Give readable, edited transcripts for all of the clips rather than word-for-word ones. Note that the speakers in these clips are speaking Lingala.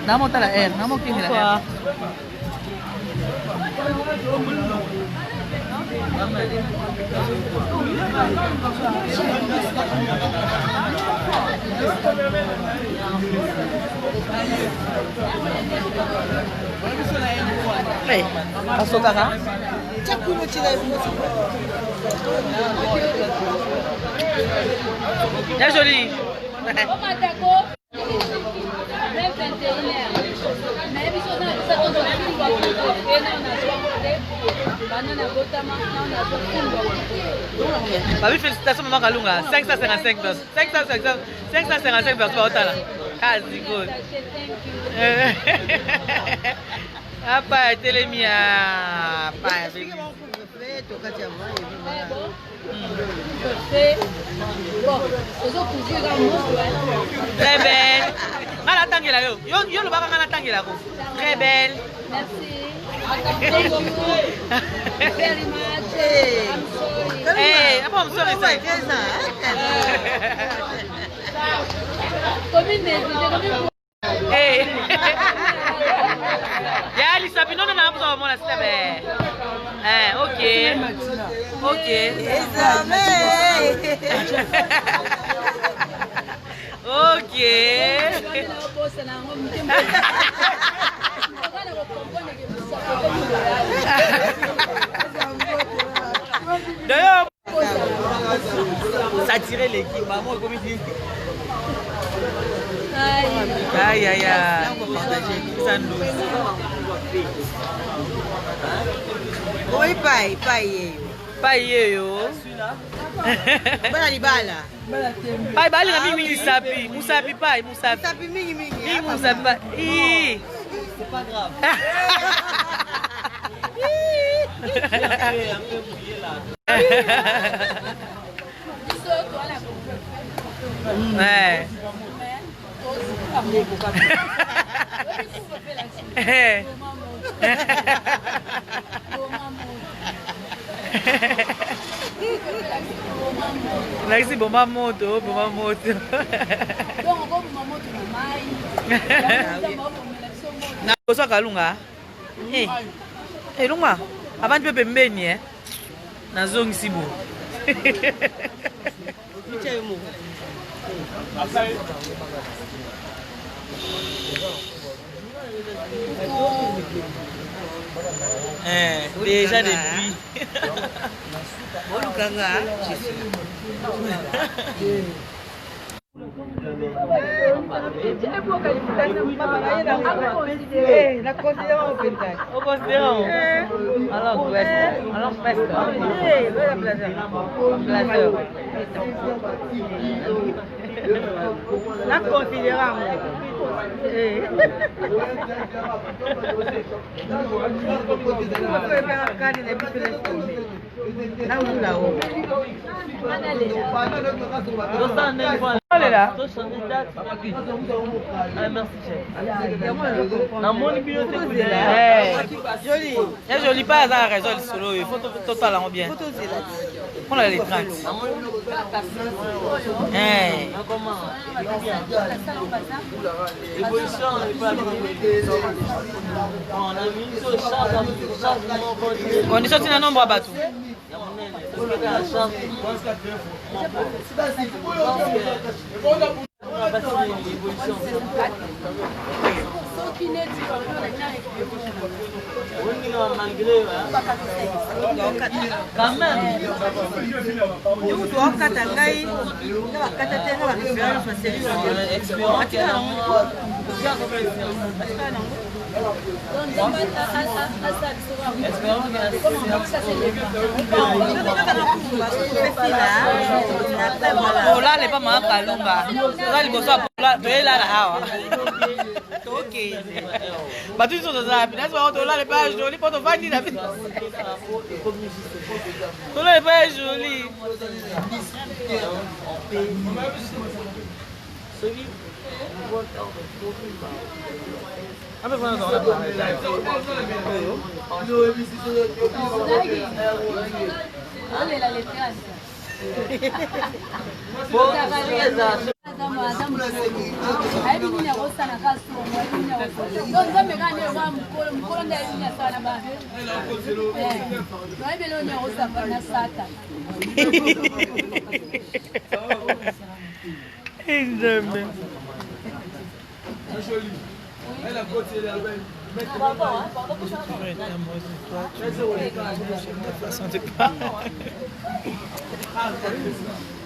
Namo tala air, namo kini la air. Hey, asuka ka? Chakula chile. Ya joli. Babi, félicitations Maman Kalunga. 555 verses. 555 verses par autant là. Quasi good. Apa telemia. Apa. Très belle. Ngala tangela yo. Yo lo baka ngala tangela ko. Très belle. Merci. Thank you very much. I'm sorry. Hey, apa I'm sorry say. Hey. Ya Lisa binono na hapo mona sitabe. Okay. Okay. Okay. D'ailleurs, ça tirait l'équipe, maman comme il dit. Aïe aïe aïe. Ça nous. Oui, paye. Paye yo. Bala libala. Paye bali na mimi sapi. Musapi paye, musapi. Sapi mingi. Mingi musapi. C'est pas grave. Ouais. Merci bomba moto. Na kosa kalunga. Lunga. Avant pepe mbeni na zongi sibo. Déjà depuis. La considérons au considérons. Alors la considérons. Joli pas à raison solo, il faut totalement bien. On a les 30. Condition c'est un nombre à battre. Quand même. Là, les pas mal Kalunga. Là, les bossons là, là, ok. Bah, tout ça, ça, là, les pages jolies, pour te vendre la vie. Tout là, les pages jolies.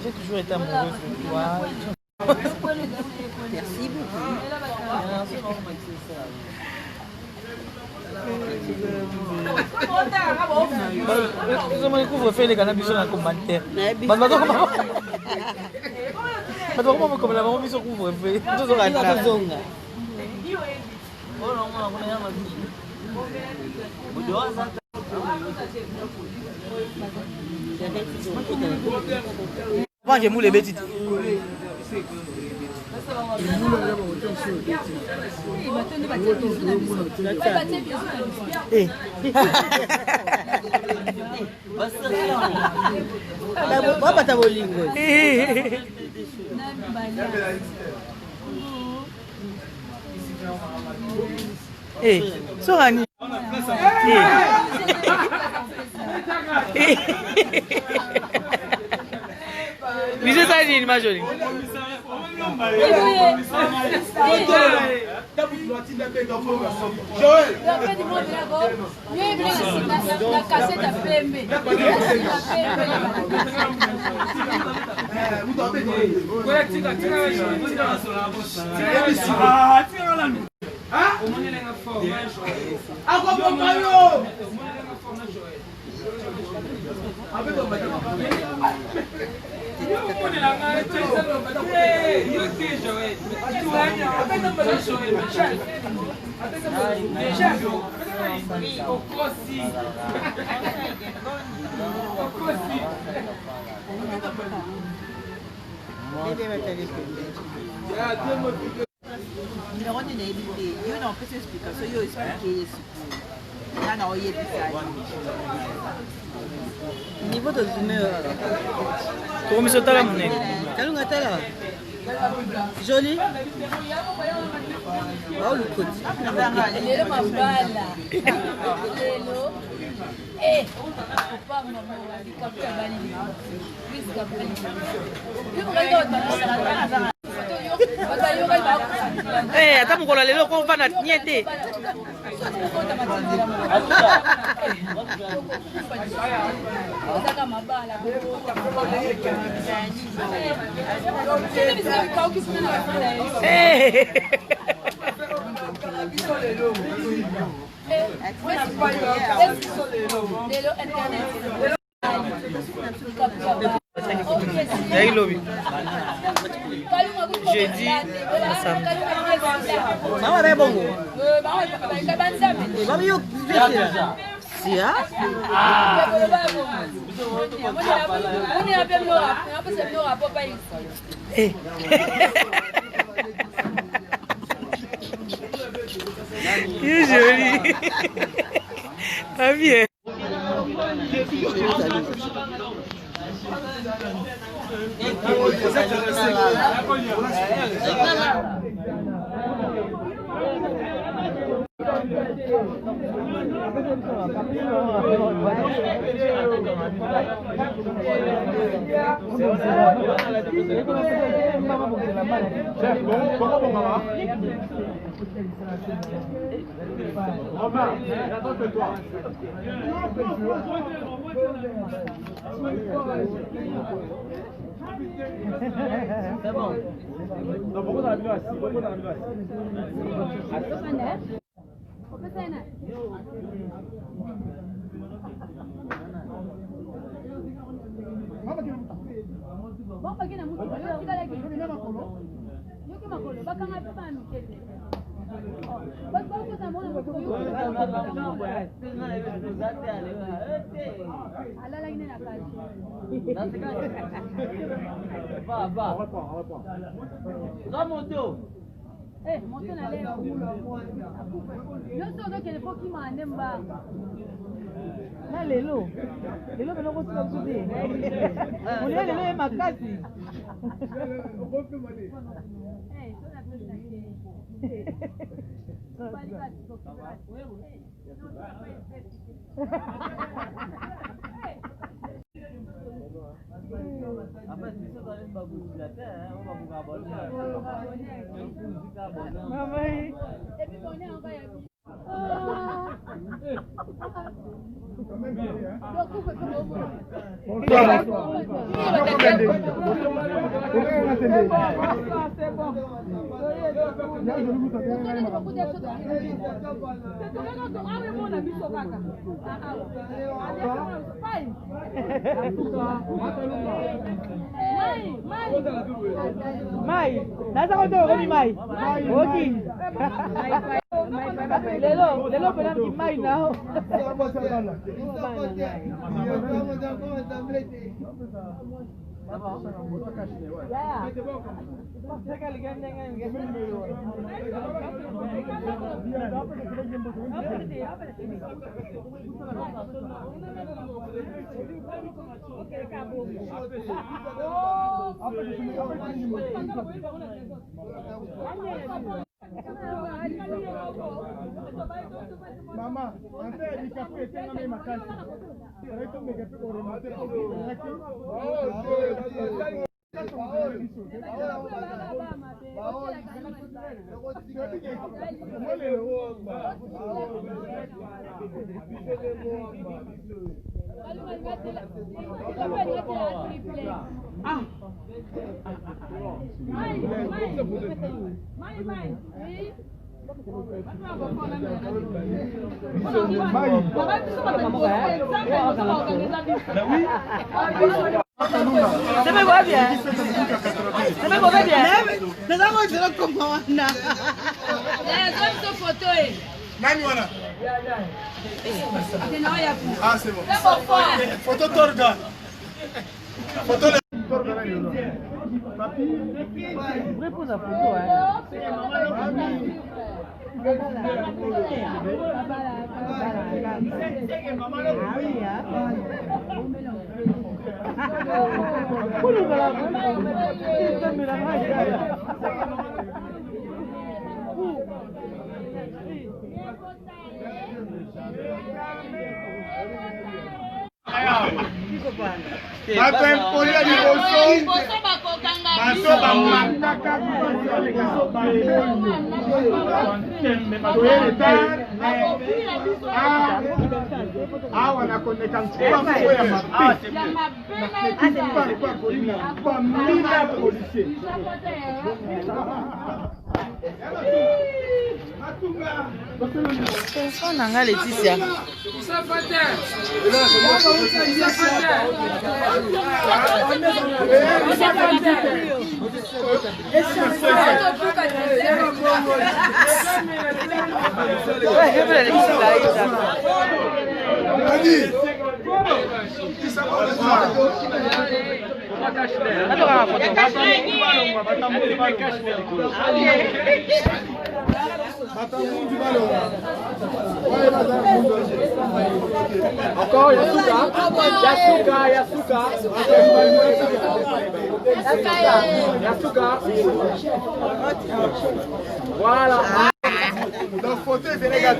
J'ai toujours été amoureux de toi. Merci beaucoup. Excusez-moi, le couvre-feu, les cannabis sont en commentaire. Comment comme la maman mise au couvre-feu? Moi j'ai moulé bêtises. Sorani. Monsieur Sadine, ma jolie. Niveau de humeur. Comment ça t'a ramené? Joli. Oh le coup. Lelo mabala. Lelo. Eh, papa maman wali kapya bali. Please kapya. Eh, hata mkola lelo kwa mfana nyete. Jeudi, joli. Pas bien. C'est bon. Non, pourquoi dans la vidéo assis? Pourquoi dans la vidéo assis? Va. On reprend. montez la lèvre. Yo so donc il faut qu'il m'en ba. Na lelo. Lelo beno ko sila sudi. Muli lelo e makasi. Mai, nasa ko to ni Mai. Okay. Lelo pala ni Mai now. Mama, ante handicapé tenga mi makasi. Pero esto me quedé por remate porque Ça me va bien. Ça me va bien. Nous avons dit comment on a. Donne photo. Nani wana? Ah, c'est bon. C'est bon. Photo Torga. Photo Torga nani wana? Papi. Vous pouvez poser la photo, hein. Bapempolia liboso baso bamataka awa nakoneka nkuwa ya mabe bamina policier On a un Laetitia. Encore Yasuka. Voilà. Donc photo c'est les gars.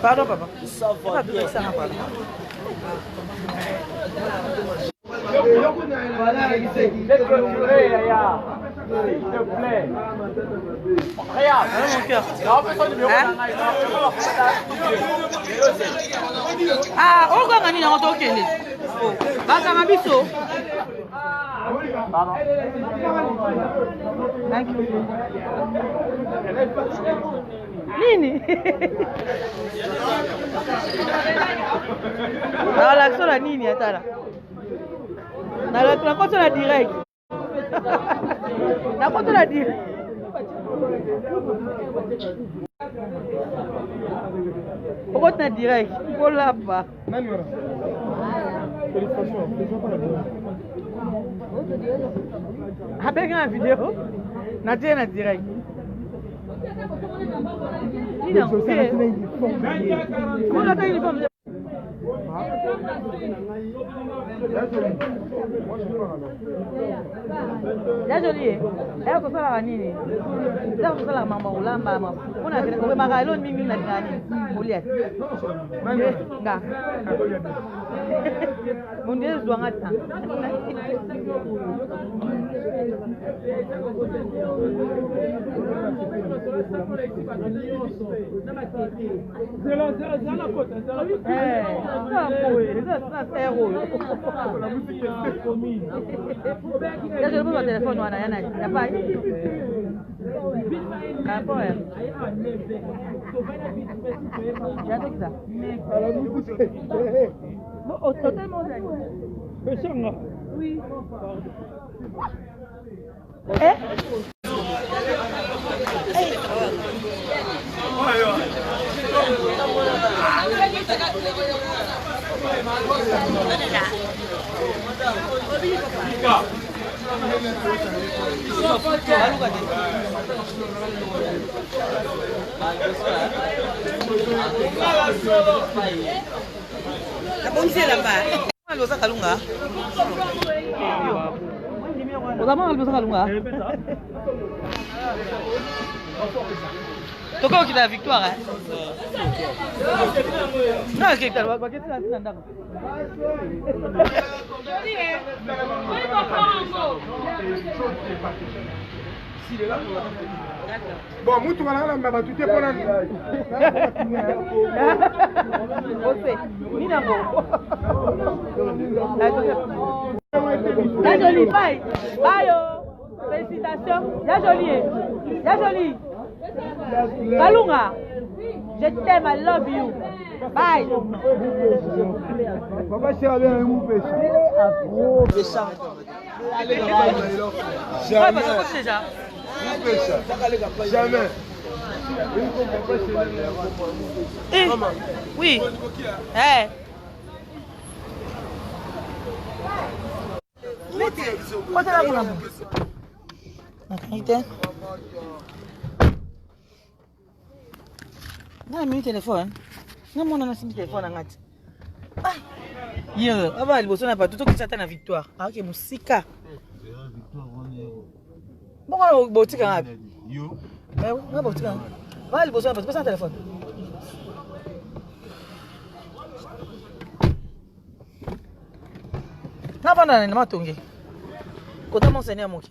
Pardon, papa. Ça va bien. Ça va pas. Voilà, il s'est dit. S'il te plaît. Regarde. Mon cœur. Ah, on va gagner dans ton kélé. Baka mabiso. Thank you. Nini? Relaxo la nini atala. Na koto la direct. Na koto la direct. Koto na direct. Kola ba. Avec une vidéo, na direct. Ya joli eh ko sala nini da ko sala mama ulamba mama una kile ko magalon mimi na ngani uliat nga munde zwangata ya je pas téléphone wana yana ya pas kapo ya ça bon au total mon ami oui eh Albosa kalunga. Udah albosa kalunga. Toko kita victoire hein. Non, kita baguette là nandang. Bon, moi, tu vas là, mais tu t'es pas là. Ya joli, bye. Bye, félicitations. Ya joli. Ya joli. Kalunga, je t'aime, I love you. Bye. Papa, c'est avec un mou péché. Gros péchant. Jamais. Eh, oui. Eh. Quoi t'as là pour la boue? Na mi téléphone. Na mona na simi téléphone ngati. Ah. Yo, aba liboso na bato to kisata na victoire. Ah OK, musika. Bon, botika ngapi? Yo. Eh, na botika. Ba liboso na bato pesa téléphone. Na bana na matonge. Kota monseigneur moki.